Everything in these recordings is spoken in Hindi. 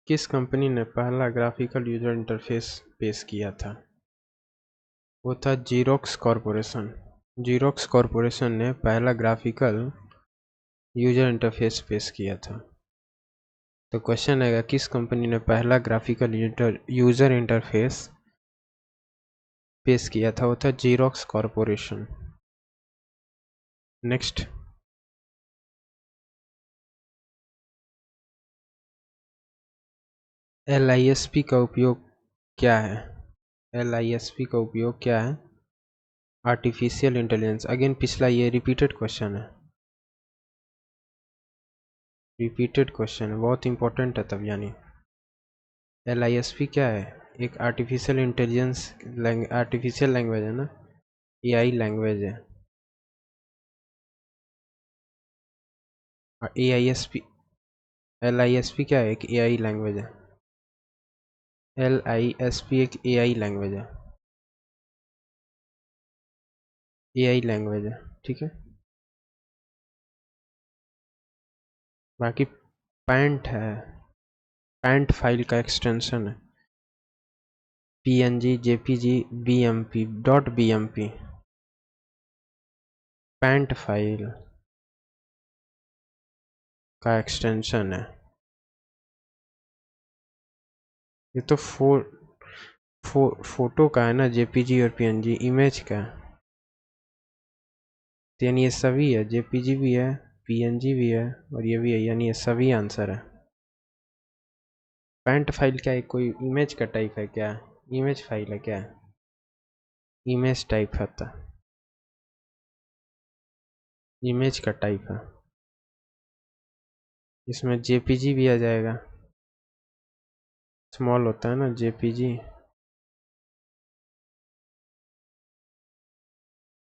किस कंपनी ने पहला ग्राफिकल यूजर इंटरफेस पेश किया था? वो था जीरोक्स कॉरपोरेशन। जीरोक्स कॉरपोरेशन ने पहला ग्राफिकल यूजर इंटरफेस पेश किया था। तो क्वेश्चन आएगा, किस कंपनी ने पहला ग्राफिकल यूजर इंटरफेस पेश किया था? वो था जीरोक्स कॉरपोरेशन। नेक्स्ट, LISP का उपयोग क्या है? LISP का उपयोग क्या है? Artificial intelligence. अगेन पिछला ये रिपीटेड क्वेश्चन है, रिपीटेड क्वेश्चन है, बहुत इंपॉर्टेंट है तब। यानी LISP क्या है? एक आर्टिफिशियल इंटेलिजेंस आर्टिफिशियल लैंग्वेज है ना, AI लैंग्वेज है। और AISP LISP क्या है? एक AI लैंग्वेज है। LISP एक AI लैंग्वेज है, AI लैंग्वेज है, ठीक है। बाकी पैंट है, पैंट फाइल का एक्सटेंशन है, PNG JPG BMP .bmp। Pant file का एक्सटेंशन है। ये तो फोटो का है ना, JPG और PNG इमेज का है। तो यानी ये सभी है, JPG भी है, PNG भी है और ये भी है, यानी ये सभी आंसर है। पैंट फाइल क्या है? कोई इमेज का टाइप है क्या? इमेज फाइल है क्या? इमेज टाइप होता है, इमेज का टाइप है। इसमें JPG भी आ जाएगा, स्मॉल होता है ना JPG।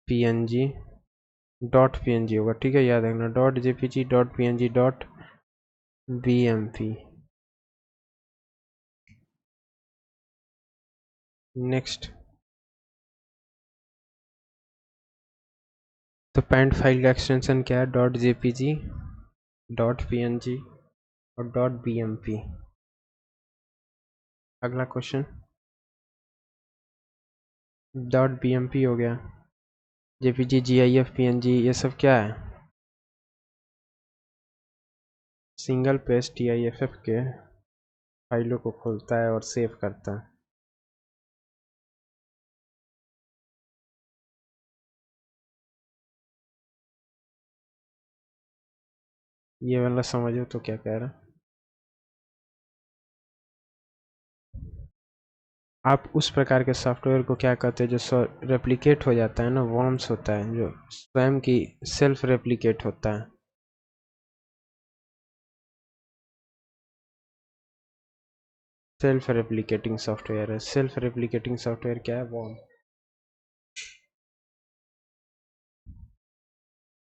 PNG .png होगा, ठीक है, याद रखना, .jpg .png .bmp। नेक्स्ट, तो पैंट फाइल का एक्सटेंशन क्या है? .jpg .png और .bmp। अगला क्वेश्चन, .bmp हो गया, JPG GIF PNG ये सब क्या है? सिंगल पेज TIFF के फाइलों को खोलता है और सेव करता है। ये वाला समझो तो क्या कह रहा है। आप उस प्रकार के सॉफ्टवेयर को क्या कहते हैं जो रेप्लिकेट हो जाता है ना, वर्म्स होता है, जो स्वयं की सेल्फ रेप्लिकेट होता है। सेल्फ रेप्लिकेटिंग सॉफ्टवेयर है। सेल्फ रेप्लिकेटिंग सॉफ्टवेयर क्या है? वर्म,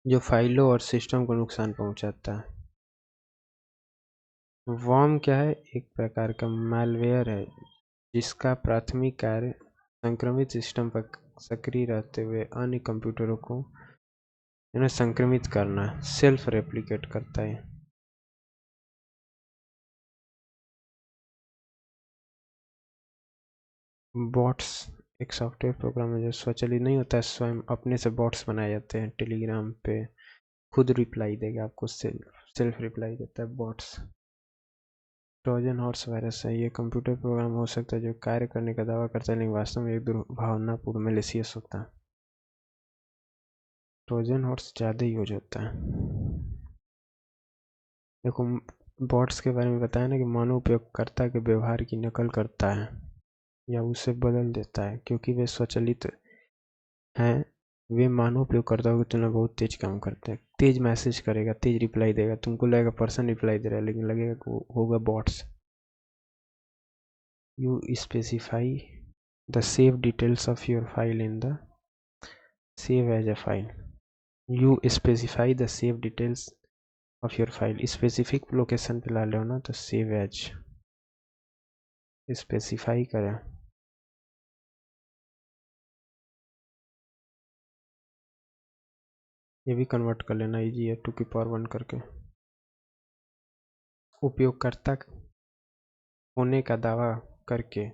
जो फाइलों और सिस्टम को नुकसान पहुंचाता है। वर्म क्या है? एक प्रकार का मैलवेयर है जिसका प्राथमिक कार्य संक्रमित सिस्टम पर सक्रिय रहते हुए अन्य कंप्यूटरों को इन्हें संक्रमित करना है। सेल्फ रेप्लिकेट करता है। बॉट्स एक सॉफ्टवेयर प्रोग्राम है जो स्वचालित नहीं होता है, स्वयं अपने से बॉट्स बनाए जाते हैं। टेलीग्राम पे खुद रिप्लाई देगा आपको, सेल्फ रिप्लाई देता है बॉट्स। ट्रोजन हॉर्स वायरस है, ये कंप्यूटर प्रोग्राम हो सकता है जो कार्य करने का दावा करता है लेकिन वास्तव में एक दुर्भावनापूर्ण मैलिशियस होता है। ट्रोजन हॉर्स ज़्यादा यूज होता है। देखो, बॉट्स के बारे में बताया ना कि मानव उपयोगकर्ता के व्यवहार की नकल करता है या उसे बदल देता है क्योंकि वे स्वचालित हैं। वे मानव उपयोगकर्ताओं की तुलना बहुत तेज काम करते हैं। तेज मैसेज करेगा, तेज रिप्लाई देगा, तुमको लगेगा पर्सन रिप्लाई दे रहा है लेकिन लगेगा कि वो होगा bots. You specify the save details of your file in the save as a file. You specify the save details of your file. Specific location पे ला लो ना, तो सेव एज स्पेसिफाई करें। ये भी कन्वर्ट कर लेना, इजी है, 2 की पावर 1 करके। उपयोगकर्ता होने का दावा करके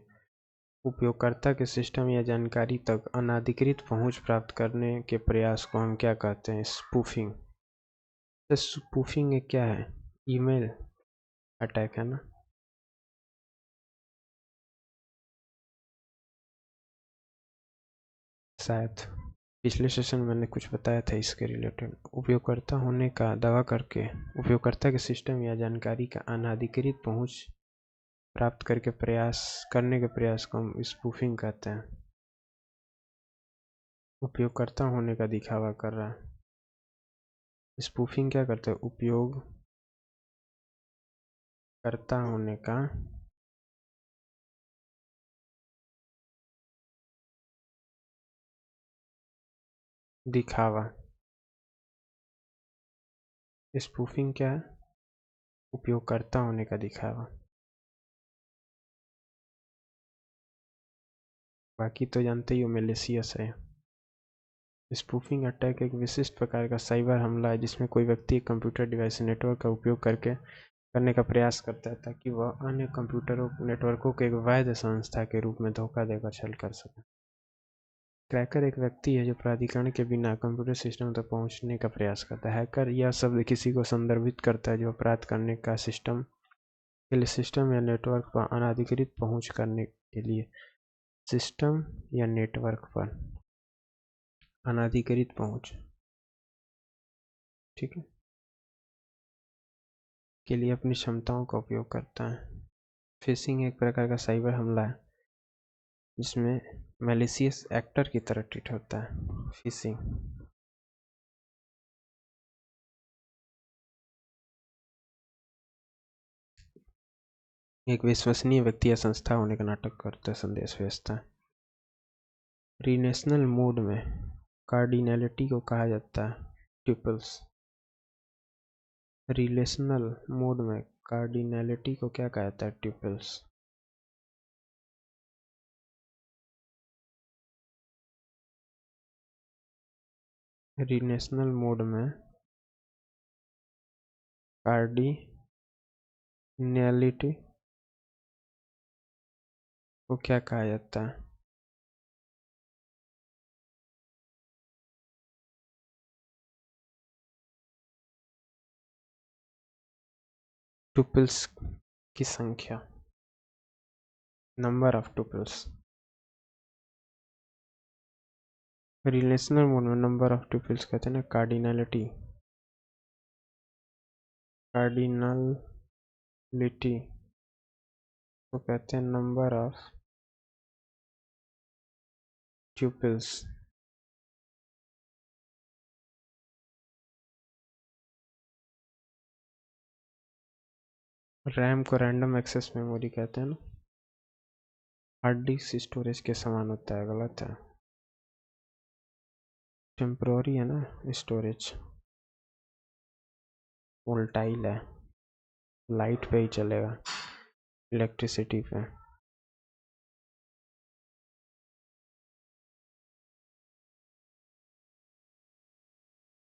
उपयोगकर्ता के सिस्टम या जानकारी तक अनधिकृत पहुंच प्राप्त करने के प्रयास को हम क्या कहते हैं? स्पूफिंग। तो स्पूफिंग क्या है? ईमेल अटैक है ना। शायद पिछले सेशन में मैंने कुछ बताया था इसके रिलेटेड। उपयोगकर्ता होने का दावा करके उपयोगकर्ता के सिस्टम या जानकारी का अनधिकृत पहुंच प्राप्त करने के प्रयास को हम स्पूफिंग कहते हैं। उपयोगकर्ता होने का दिखावा कर रहा है। स्पूफिंग क्या करते हैं? उपयोगकर्ता होने का दिखावा। स्पूफिंग क्या है? उपयोगकर्ता होने का दिखावा। बाकी तो जानते ही हो, मेलिशियस है। स्पूफिंग अटैक एक विशिष्ट प्रकार का साइबर हमला है जिसमें कोई व्यक्ति एक कंप्यूटर डिवाइस नेटवर्क का उपयोग करने का प्रयास करता है ताकि वह अन्य कंप्यूटरों नेटवर्कों को एक वैध संस्था के रूप में धोखा देकर छल कर सके। क्रैकर एक व्यक्ति है जो प्राधिकरण के बिना कंप्यूटर सिस्टम तक पहुंचने का प्रयास करता है। हैकर यह शब्द किसी को संदर्भित करता है जो अपराध करने का सिस्टम के लिए सिस्टम या नेटवर्क पर अनधिकृत पहुंच करने के लिए सिस्टम या नेटवर्क पर अनधिकृत पहुंच, ठीक है, के लिए अपनी क्षमताओं का उपयोग करता है। फिशिंग एक प्रकार का साइबर हमला है जिसमें मैलिशियस एक्टर की तरह ट्रीट होता है। फिशिंग एक विश्वसनीय व्यक्ति या संस्था होने का नाटक करता है, संदेश भेजता है। रिलेशनल मोड में कार्डिनैलिटी को कहा जाता है ट्यूपल्स। रिलेशनल मोड में कार्डिनैलिटी को क्या कहा जाता है? ट्यूपल्स। रिलेशनल मोड में कार्डिनैलिटी को क्या कहा जाता है? टुपल्स की संख्या, number of tuples. Relational mode में नंबर ऑफ टुपल्स कहते हैं ना कार्डिनलिटी। कार्डिनलिटी को कहते हैं नंबर ऑफ ट्यूपल्स। रैम को रैंडम एक्सेस मेमोरी कहते हैं ना। हार्ड डिस्क स्टोरेज के समान होता है, गलत है। टेम्पोररी है ना स्टोरेज, वोल्टाइल है, लाइट पे ही चलेगा, इलेक्ट्रिसिटी पे।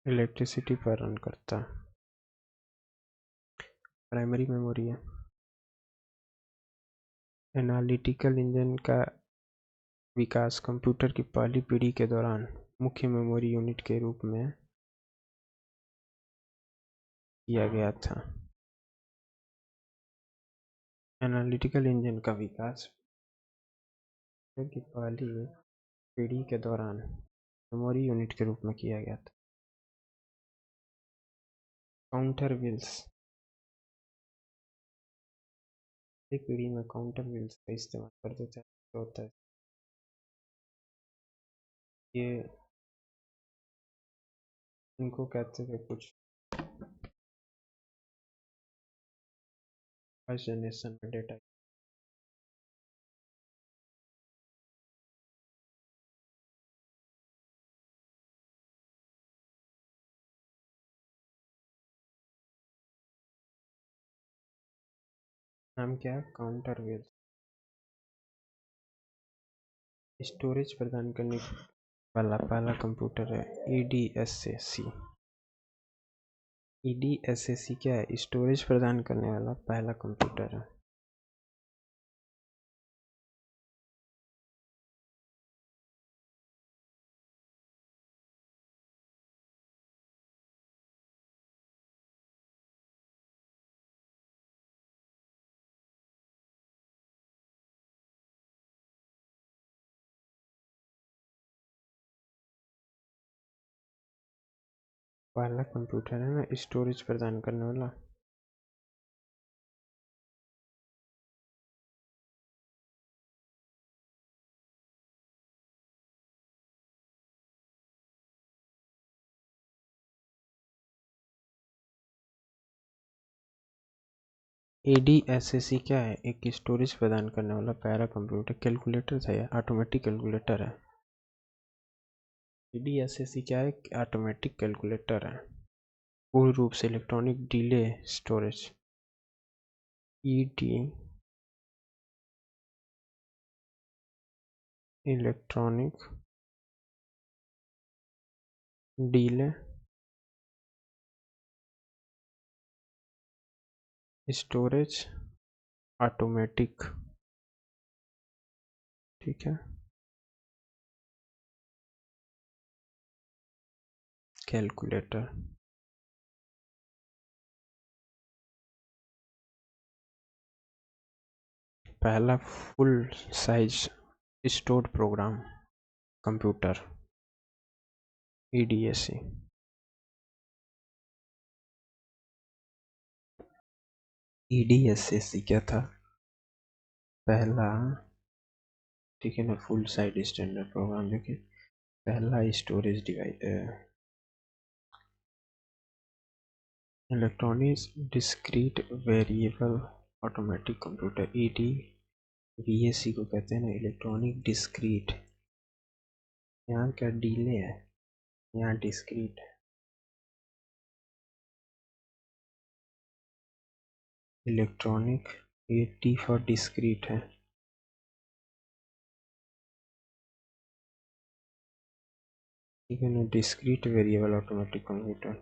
इलेक्ट्रिसिटी पर रन करता है। प्राइमरी मेमोरी है। एनालिटिकल इंजन का विकास कंप्यूटर की पहली पीढ़ी के दौरान मुख्य मेमोरी यूनिट के रूप में किया गया था। एनालिटिकल इंजन का विकास की पहली पीढ़ी के दौरान मेमोरी यूनिट के रूप में किया गया था। काउंटर व्हील्स, एक पीढ़ी में काउंटर व्हील्स का इस्तेमाल करते थे। होता है ये, इनको कहते थे कुछ फर्स्ट जनरेशन डेटा। नाम क्या है? Counter wheels. स्टोरेज प्रदान करने वाला पहला कंप्यूटर है EDSAC। EDSAC क्या है? स्टोरेज प्रदान करने वाला पहला कंप्यूटर है। पहला कंप्यूटर है ना स्टोरेज प्रदान करने वाला। ADSAC क्या है? एक स्टोरेज प्रदान करने वाला पैरा कंप्यूटर कैलकुलेटर था या ऑटोमेटिक कैलकुलेटर है? ADSAC क्या है? ऑटोमेटिक कैलकुलेटर है। पूर्ण रूप से electronic delay storage ED electronic delay storage automatic. ठीक है, कैलकुलेटर। पहला full size stored program computer EDSC। EDSAC क्या था? पहला, ठीक है ना, फुल साइज स्टैंडर्ड प्रोग्राम जो कि पहला storage device electronic discrete variable automatic computer EDVAC को कहते हैं ना इलेक्ट्रॉनिक डिस्क्रीट। यहाँ क्या डिले है, यहाँ डिस्क्रीट है। इलेक्ट्रॉनिक AD फॉर डिस्क्रीट है। ठीक है ना, discrete variable automatic computer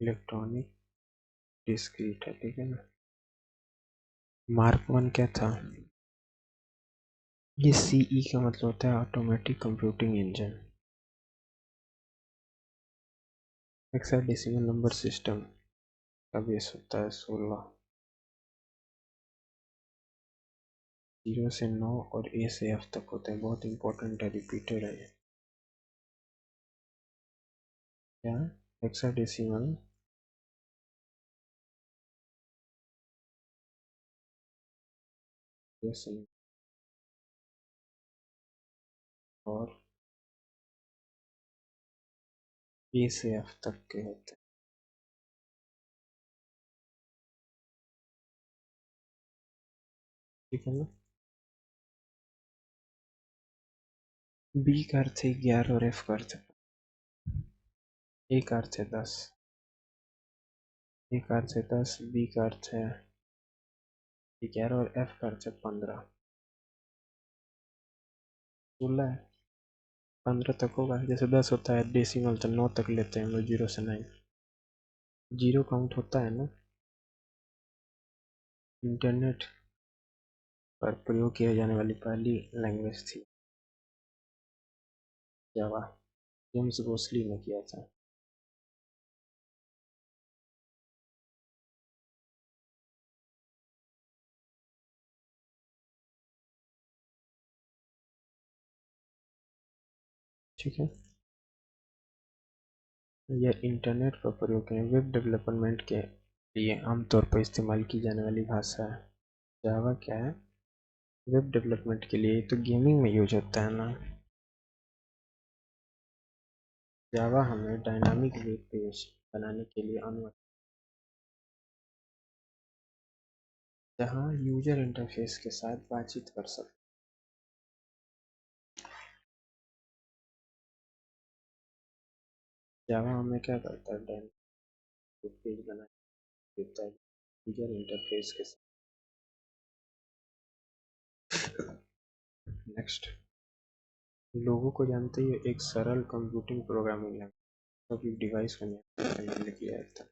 electronic discrete है। ठीक है ना। मार्क 1 क्या था? ये CE का मतलब होता है automatic computing engine. Hexadecimal number system का बेस होता है 16। 0 से 9 और A से F तक होते हैं। बहुत इंपॉर्टेंट है, रिपीटेड है ये। क्या? हेक्साडेसिमल और A से F तक के होते हैं। ठीक है ना। B का अर्थ है 11 और F का अर्थ है, A का अर्थ है 10। A का अर्थ है 10, B का अर्थ है 11 और F का अर्थ है 15। 16 है, 15 तक होगा। जैसे 10 होता है डेसिमल तो 9 तक लेते हैं हम लोग, 0 से 9। जीरो काउंट होता है ना। इंटरनेट पर प्रयोग किया जाने वाली पहली लैंग्वेज थी जावा। जेम्स गोसली ने किया था। ठीक है, यह इंटरनेट पर प्रयोग के वेब डेवलपमेंट के लिए आमतौर पर इस्तेमाल की जाने वाली भाषा है। जावा क्या है? वेब डेवलपमेंट के लिए तो गेमिंग में यूज होता है ना। जावा हमें डायनामिक वेब पेज बनाने के लिए अनुमति, जहां यूजर इंटरफेस के साथ बातचीत कर सकते। जावा हमें क्या करता है? डायनामिक वेब पेज बना देता है यूजर इंटरफेस के साथ। नेक्स्ट, लोगों को जानते ही एक सरल कंप्यूटिंग प्रोग्रामिंग लैंग्वेज तो डिवाइस को नियंत्रित करने के लिए किया जाता है।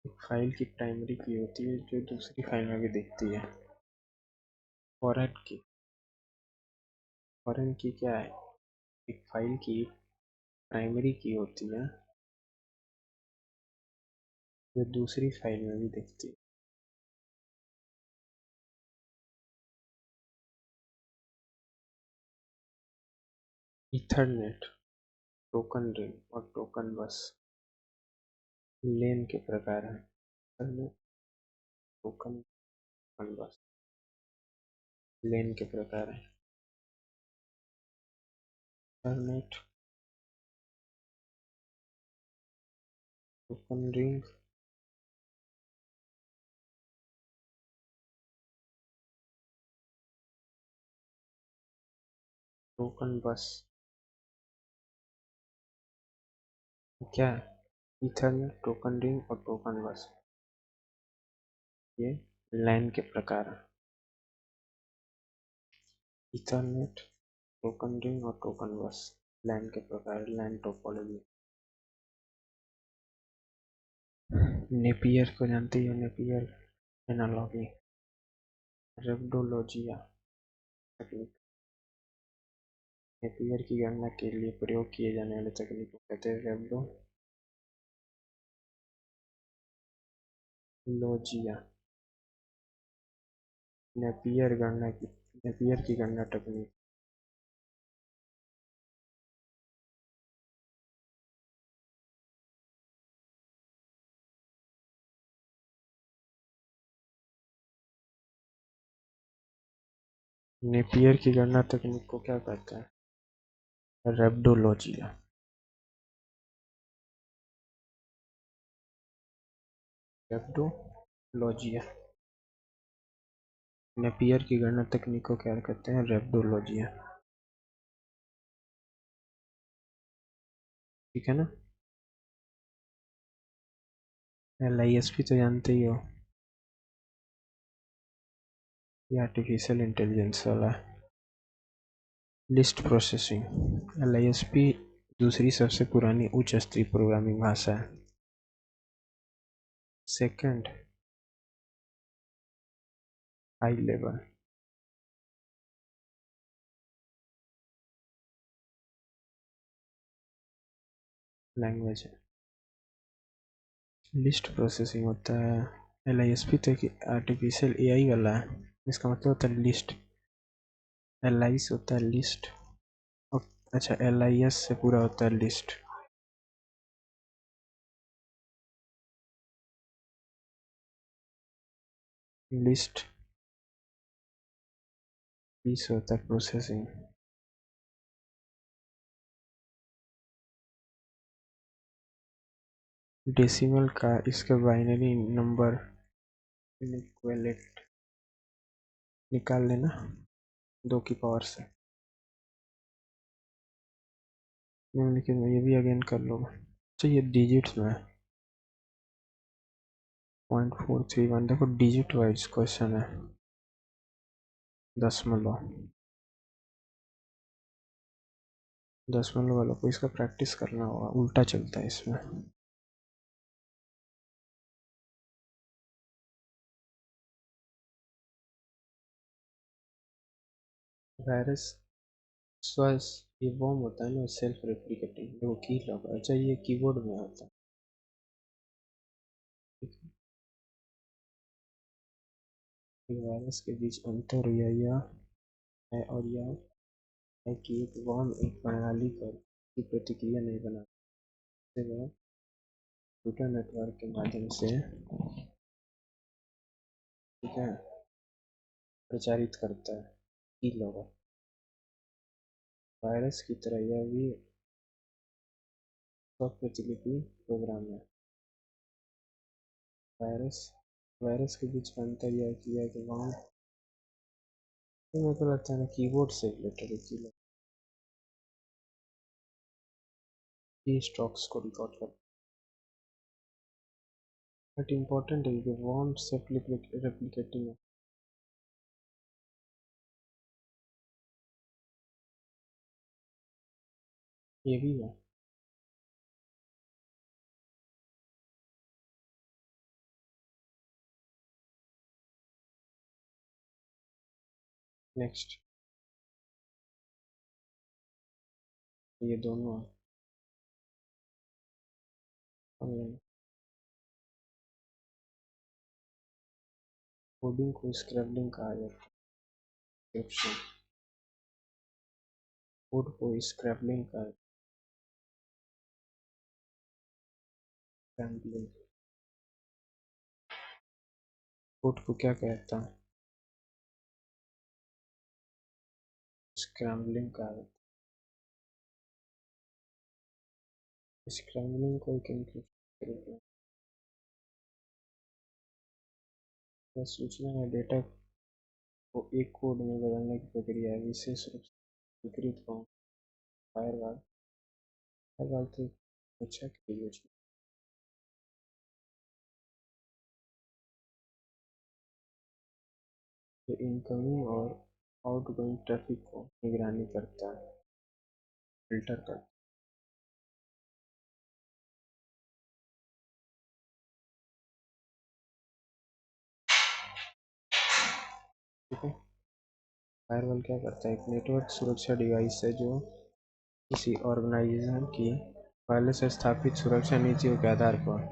एक फाइल की प्राइमरी की होती है जो दूसरी फाइल में भी दिखती है। फॉरेन की, फॉरेन की क्या है? एक फाइल की प्राइमरी की होती है जो दूसरी फाइल में भी दिखती है। ईथरनेट, टोकन रिंग और टोकन बस लेन के प्रकार हैं। ईथरनेट, टोकन, टोकन बस लेन के प्रकार हैं। ईथरनेट, टोकन रिंग, टोकन बस क्या है? ईथरनेट, टोकन रिंग और टोकन बस ये लैन के प्रकार हैं। ईथरनेट, टोकन रिंग और टोकन बस लैन के प्रकार, लैन टोपोलॉजी। नेपियर को जानते हो? नेपियर एनालॉजी, रेप्डोलॉजिया तकनीक। नेपियर की गणना के लिए प्रयोग किए जाने वाले तकनीक को कहते हैं रेप्डोलॉजिया। नेपियर की गणना तकनीक। नेपियर की गणना तकनीक को क्या कहते हैं? रेप्डोलॉजिया। रेप्डोलॉजिया। नेपियर की गणना तकनीक को क्या कहते हैं? रेप्डोलॉजिया। ठीक है ना? LISP तो जानते ही हो, ये आर्टिफिशियल इंटेलिजेंस वाला है। लिस्ट प्रोसेसिंग, LISP दूसरी सबसे पुरानी उच्च स्तरीय प्रोग्रामिंग भाषा है। सेकंड हाई लेवल लैंग्वेज है। लिस्ट प्रोसेसिंग होता है। LISP तो एक आर्टिफिशियल AI वाला है, इसका मतलब होता है लिस्ट। LIS होता है लिस्ट, अच्छा LIS से पूरा होता है लिस्ट। लिस्ट पीस होता है प्रोसेसिंग। डेसिमल का इसका बाइनरी नंबर इनइक्वलेट निकाल लेना 2 की पावर से। लेकिन ये भी अगेन कर लो। अच्छा ये डिजिट्स में 0.431, देखो डिजिट वाइज क्वेश्चन है। दशमलव दशमलव वालों को इसका प्रैक्टिस करना होगा, उल्टा चलता है इसमें। वायरस स्व ये वॉर्म होता है ना, सेल्फ रेप्लिकेटिंग, देखो की लॉग। अच्छा ये कीबोर्ड में होता है। ठीक है, वायरस के बीच अंतर यह है और यह है कि एक वॉर्म एक प्रणाली पर की प्रतिक्रिया नहीं बनाते, वह कंप्यूटर नेटवर्क के माध्यम से, ठीक है, प्रचारित करता है। की लॉग वायरस की तरह यह भी स्वप्रतिलिपि प्रोग्राम है। वायरस वायरस के बीच का अंतर यह किया कि वहाँ, तो मेरे को लगता है ना कीबोर्ड से रिलेटेड है की स्ट्रोक्स को रिकॉर्ड कर। बट इम्पोर्टेंट है कि वॉर्म सेल्फ रेप्लिकेटिंग है। ये भी है। नेक्स्ट ये दोनों है ऑनलाइन। कोडिंग को स्क्रैम्बलिंग कहा जाता है। कोड को स्क्रैम्बलिंग कर स्क्रैम्बलिंग कोड को क्या कहता है? स्क्रैम्बलिंग का स्क्रैम्बलिंग को एक एन्क्रिप्शन या सूचना या डेटा को एक कोड में बदलने की प्रक्रिया है, विशेष रूप से विकृत फॉर्म फायरवॉल फायरवॉल तो अच्छा कीजिए जो इनकमिंग और आउटगोइंग ट्रैफिक को निगरानी करता है, फिल्टर करता है। ठीक है, फायरवॉल क्या करता है? एक नेटवर्क सुरक्षा डिवाइस है जो किसी ऑर्गेनाइजेशन की पहले से स्थापित सुरक्षा नीतियों के आधार पर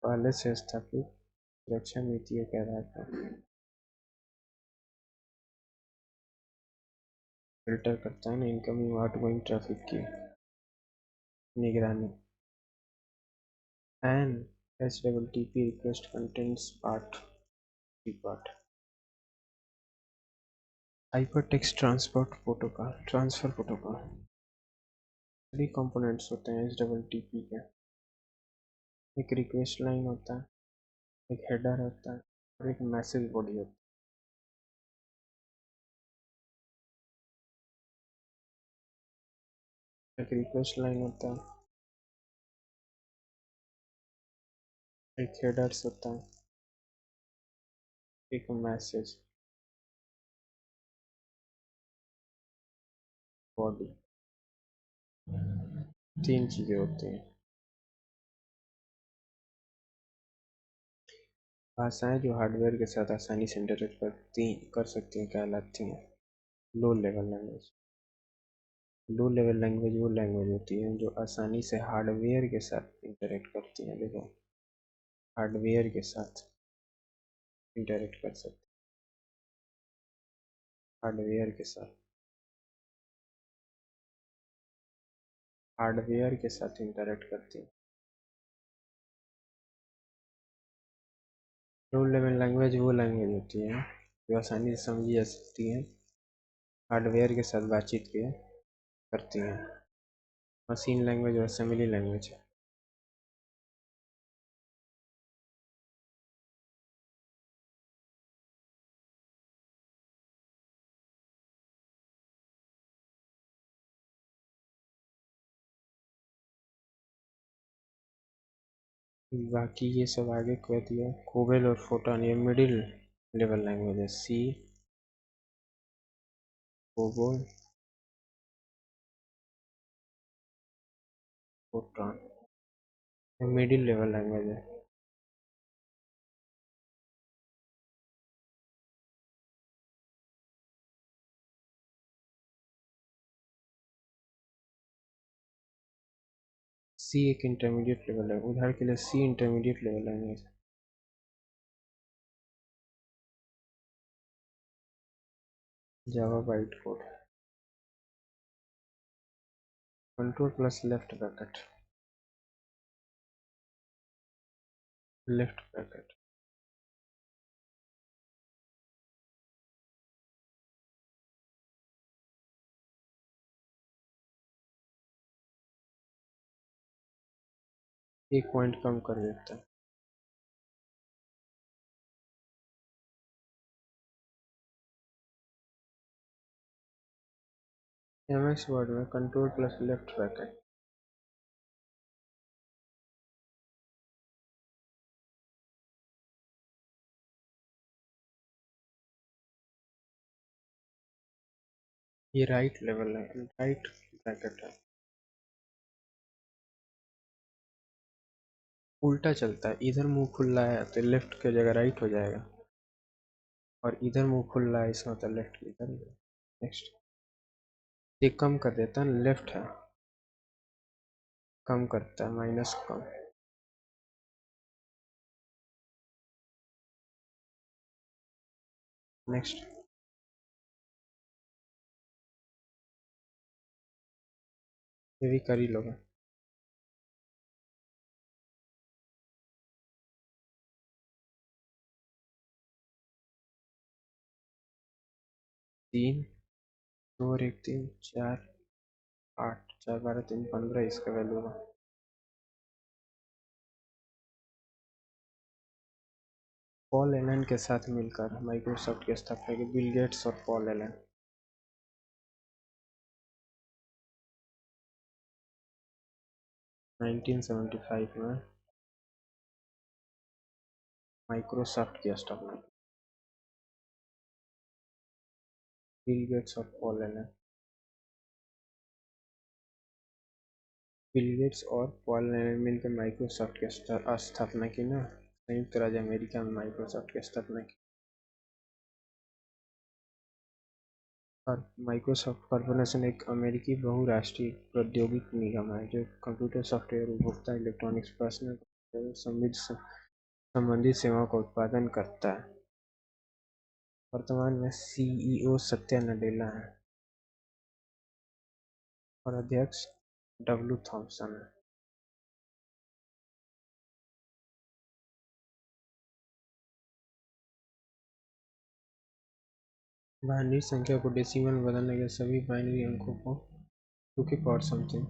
पहले से स्थापित सुरक्षा नीतियों के आधार पर फिल्टर करता है ना, इनकमिंग आउटगोइंग ट्रैफिक की निगरानी। An HTTP request contents part hypertext transfer protocol 3 components होते हैं HTTP के। एक रिक्वेस्ट लाइन होता है, एक हेडर होता है और एक मैसेज बॉडी होता है। एक रिक्वेस्ट लाइन होता है, एक हेडर्स होता है, एक मैसेज बॉडी, 3 चीजें होती हैं। भाषाएं जो हार्डवेयर के साथ आसानी से इंटरेक्ट कर सकती हैं कहलाती हैं low level language. Low level language वो लैंग्वेज होती है जो आसानी से हार्डवेयर के साथ इंटरेक्ट करती हैं। देखो, हार्डवेयर के साथ इंटरेक्ट कर सकते, हार्डवेयर के साथ हार्डवेयर के साथ इंटरेक्ट करती हैं। लो लेवल लैंग्वेज वो लैंग्वेज होती है जो आसानी से समझी जा सकती है, हार्डवेयर के साथ बातचीत के करती हैं। मशीन लैंग्वेज और असेंबली लैंग्वेज है। बाकी ये सब आगे कह दिया। कोबेल और फोटॉन ये मिडिल लेवल लैंग्वेज है। सी, कोबोल, फोटॉन ये मिडिल लेवल लैंग्वेज है। सी एक इंटरमीडिएट लेवल है, उदाहरण के लिए सी इंटरमीडिएट लेवल लैंग्वेज है। जावा byte code, control plus left bracket. एक पॉइंट कम कर देता है। एमएस वर्ड में कंट्रोल प्लस लेफ्ट ब्रैकेट। ये राइट लेवल है, राइट ब्रैकेट है। उल्टा चलता है, इधर मुंह खुला है तो लेफ्ट की जगह राइट हो जाएगा, और इधर मुंह खुला है इसका मतलब लेफ्ट की इधर। नेक्स्ट, ये कम कर देता है, लेफ्ट है, कम करता है, माइनस कम। नेक्स्ट, ये भी कर ही लोगे। तीन, दो और एक तीन, चार, आठ, चार बारह तीन 15 इसका वैल्यू होगा। पॉल एलन के साथ मिलकर माइक्रोसॉफ्ट की स्थापना की, बिल गेट्स और पॉल एलन। 1975 में माइक्रोसॉफ्ट की स्थापना की, बिल गेट्स और पॉल एलन। बिल गेट्स और पॉल एलन मिलकर माइक्रोसॉफ्ट की स्थापना की ना, संयुक्त राज्य अमेरिका में माइक्रोसॉफ्ट की स्थापना की। और माइक्रोसॉफ्ट कॉरपोरेशन एक अमेरिकी बहुराष्ट्रीय प्रौद्योगिकी निगम है जो कंप्यूटर सॉफ्टवेयर, उपभोक्ता इलेक्ट्रॉनिक्स, पर्सनल संबंधित सेवाओं का उत्पादन करता है। वर्तमान में सीईओ सत्या नडेला है और अध्यक्ष डब्ल्यू थॉम्सन है। बाइनरी संख्या को डेसिमल में बदलने के सभी बाइनरी अंकों को 2 की पावर समथिंग।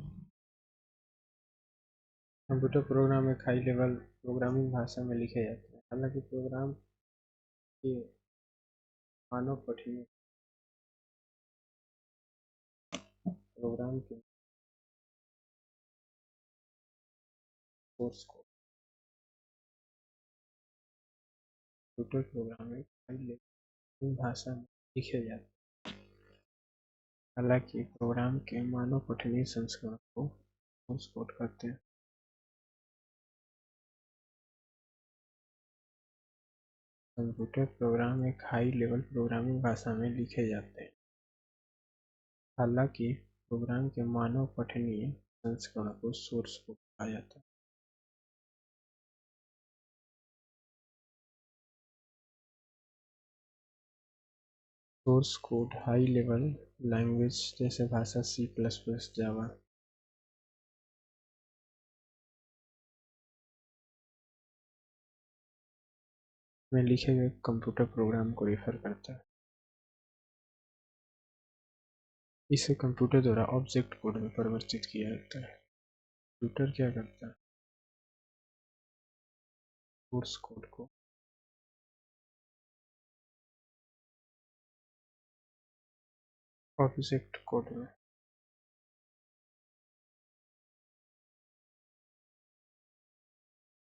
कंप्यूटर प्रोग्राम एक हाई लेवल प्रोग्रामिंग भाषा में लिखे जाते हैं। हालांकि प्रोग्राम के मानव पठनीय प्रोग्राम के सोर्स को कंप्यूटर प्रोग्राम एक हाई लेवल भाषा में लिखे जाते हैं। हालांकि प्रोग्राम के मानव पठनीय संस्करण को सोर्स कोड कहते हैं। कंप्यूटर प्रोग्राम एक हाई लेवल प्रोग्रामिंग भाषा में लिखे जाते हैं। हालांकि प्रोग्राम के मानव पठनीय संस्करण को सोर्स कोड कहा जाता है। Source code high level language जैसे भाषा सी प्लस प्लस, जावा में लिखे गए कंप्यूटर प्रोग्राम को रेफर करता है। इसे कंप्यूटर द्वारा ऑब्जेक्ट कोड में परिवर्तित किया जाता है। कंप्यूटर क्या करता है? सोर्स कोड को ऑब्जेक्ट कोड में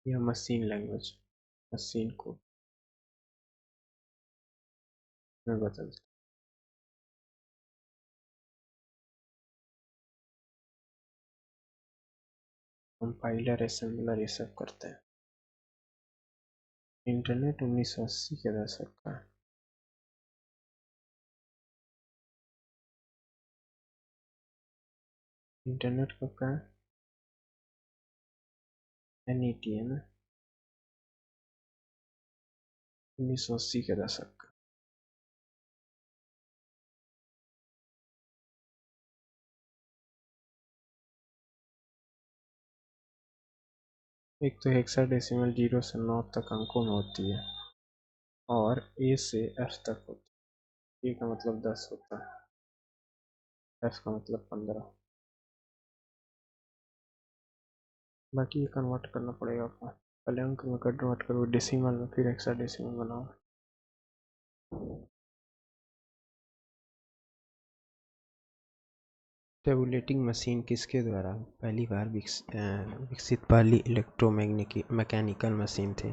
या मशीन लैंग्वेज, मशीन कोड में बदलता है। कंपाइलर, असेंबलर ये सब करते हैं। इंटरनेट 1980 के दशक का है। इंटरनेट कब का है? NET है ना, 1980 के दशक का। एक तो हेक्साडेसिमल 0 से 9 तक अंकों में होती है और A से F तक होती है। A का मतलब 10 होता है, F का मतलब 15। बाकी ये कन्वर्ट करना पड़ेगा आपको। पहले अंक में कन्वर्ट करो डेसिमल में, फिर हेक्साडेसिमल बनाओ। टेबुलेटिंग मशीन किसके द्वारा पहली बार विकसित पहली इलेक्ट्रोमैकेनिकल मशीन थी?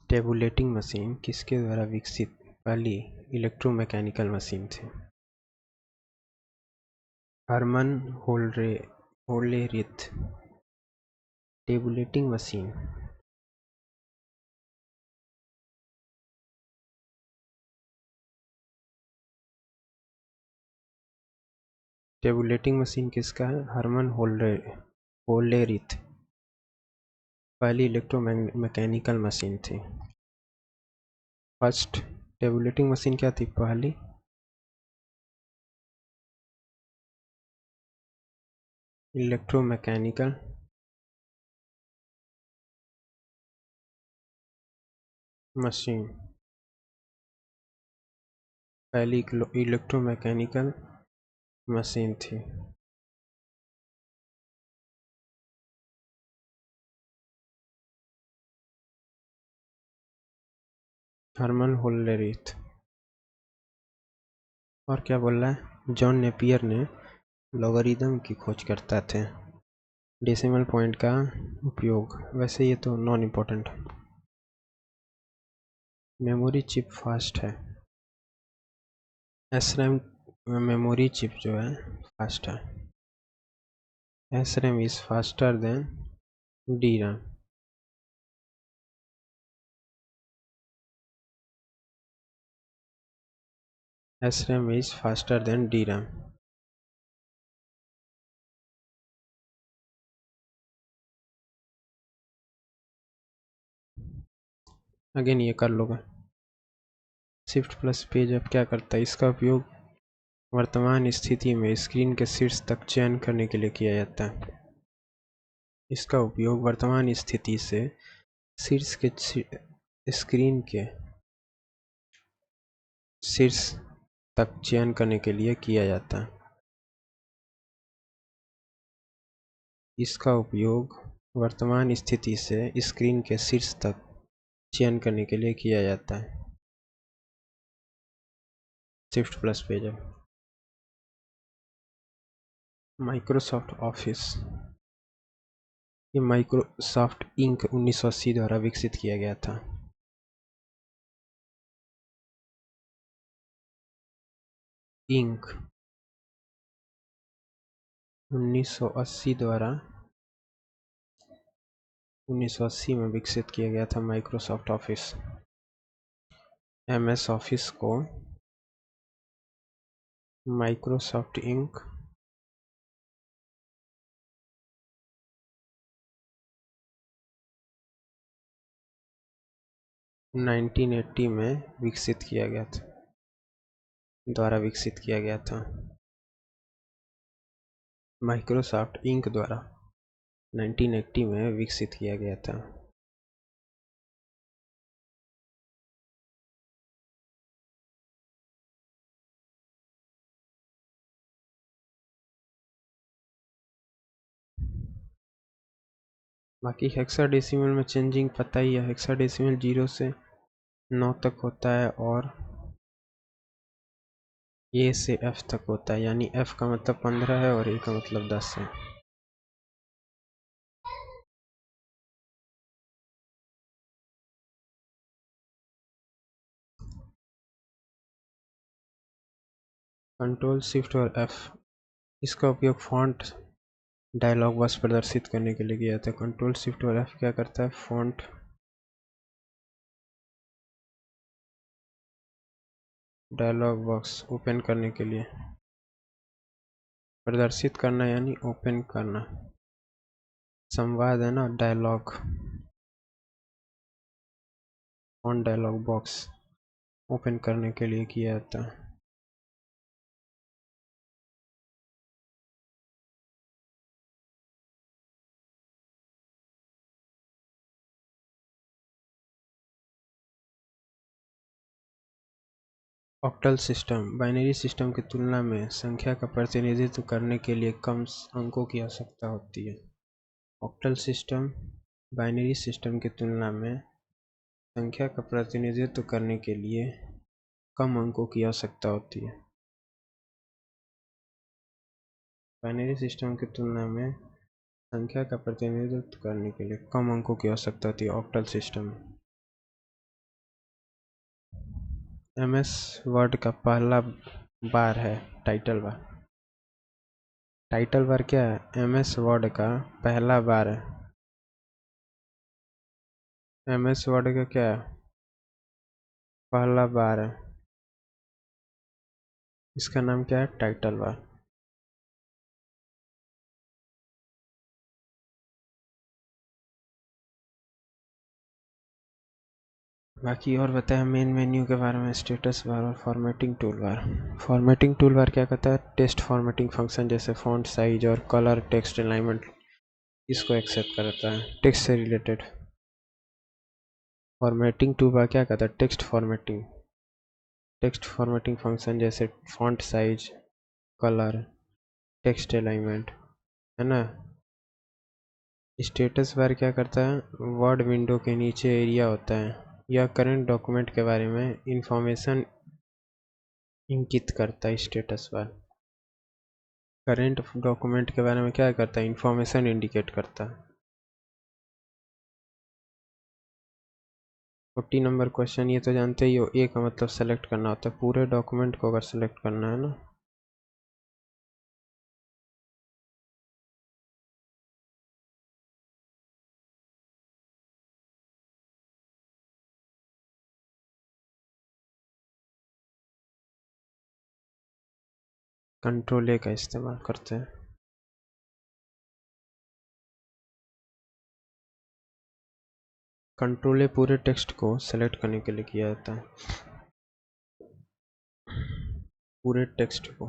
टेबुलेटिंग मशीन किसके द्वारा विकसित पहली इलेक्ट्रोमैकेनिकल मशीन थी? Herman Hollerith. Tabulating machine tabulating machine किसका है? हर्मन होल्लेरिथ पहली इलेक्ट्रोमैकेनिकल मशीन थी। फर्स्ट टेबुलेटिंग मशीन क्या थी? पहली इलेक्ट्रोमैकेनिकल मशीन। पहली इलेक्ट्रोमैकेनिकल मशीन थी। Herman Hollerith. और क्या बोल रहा है, जॉन नेपियर ने लॉगरिदम की खोज करता थे। डेसिमल पॉइंट का उपयोग, वैसे ये तो non important. Memory chip fast है। एसरैम मेमोरी चिप जो है फास्ट है। SRAM is faster than DRAM. SRAM is faster than DRAM. Again ये कर लोगे। शिफ्ट प्लस पेज अब क्या करता है, इसका उपयोग वर्तमान स्थिति में स्क्रीन के शीर्ष तक चयन करने के लिए किया जाता है। इसका उपयोग वर्तमान स्थिति से शीर्ष के स्क्रीन के शीर्ष तक चयन करने के लिए किया जाता है। इसका उपयोग वर्तमान स्थिति से स्क्रीन के शीर्ष तक चयन करने के लिए किया जाता है। शिफ्ट प्लस पेज है। माइक्रोसॉफ्ट ऑफिस, ये माइक्रोसॉफ्ट इंक 1980 द्वारा विकसित किया गया था। इंक 1980 द्वारा 1980 में विकसित किया गया था माइक्रोसॉफ्ट ऑफिस। एमएस ऑफिस को माइक्रोसॉफ्ट इंक 1980 में विकसित किया गया था, द्वारा विकसित किया गया था। माइक्रोसॉफ्ट इंक द्वारा 1980 में विकसित किया गया था। बाकी हेक्साडेसिमल में चेंजिंग पता ही है, हेक्साडेसिमल 0 से 9 तक होता है और ए से एफ तक होता है, यानी एफ का मतलब 15 है और ए का मतलब 10 है। कंट्रोल शिफ्ट और एफ, इसका उपयोग फॉन्ट डायलॉग बॉक्स प्रदर्शित करने के लिए किया जाता है। कंट्रोल शिफ्ट और एफ क्या करता है, फॉन्ट डायलॉग बॉक्स ओपन करने के लिए, प्रदर्शित करना यानी ओपन करना, संवाद है ना, dialogue, font dialogue box open करने के लिए किया जाता है। ऑक्टल सिस्टम, बाइनरी सिस्टम की तुलना में संख्या का प्रतिनिधित्व करने के लिए कम अंकों की आवश्यकता होती है। ऑक्टल सिस्टम बाइनरी सिस्टम की तुलना में संख्या का प्रतिनिधित्व करने के लिए कम अंकों की आवश्यकता होती है। बाइनरी सिस्टम की तुलना में संख्या का प्रतिनिधित्व करने के लिए कम अंकों की आवश्यकता होती है ऑक्टल सिस्टम। एमएस वर्ड का पहला बार है टाइटल बार। टाइटल बार क्या है, एमएस वर्ड का पहला बार है। एमएस वर्ड का क्या है, पहला बार है, इसका नाम क्या है, टाइटल बार। बाकी और बताया मेन मेन्यू के बारे में, स्टेटस बार और formatting tool bar. Formatting tool bar क्या करता है, टेक्स्ट फॉर्मेटिंग फंक्शन जैसे फॉन्ट साइज और कलर, टेक्स्ट अलाइनमेंट, इसको एक्सेप्ट करता है टेक्स्ट से रिलेटेड। फॉर्मेटिंग टूल बार क्या करता है, टेक्स्ट फॉर्मेटिंग फंक्शन जैसे font size, colour, text alignment, है ना। स्टेटस बार क्या करता है, वर्ड विंडो के नीचे एरिया होता है, यह करंट डॉक्यूमेंट के बारे में इंफॉर्मेशन इंगित करता है। स्टेटस बार करंट डॉक्यूमेंट के बारे में क्या करता है, इंफॉर्मेशन इंडिकेट करता है। 40 नंबर क्वेश्चन, ये तो जानते ही हो, ए का मतलब सेलेक्ट करना होता है, पूरे डॉक्यूमेंट को अगर सेलेक्ट करना है ना। कंट्रोल ए का इस्तेमाल करते हैं। कंट्रोल ए पूरे टेक्स्ट को सेलेक्ट करने के लिए किया जाता है, पूरे टेक्स्ट को।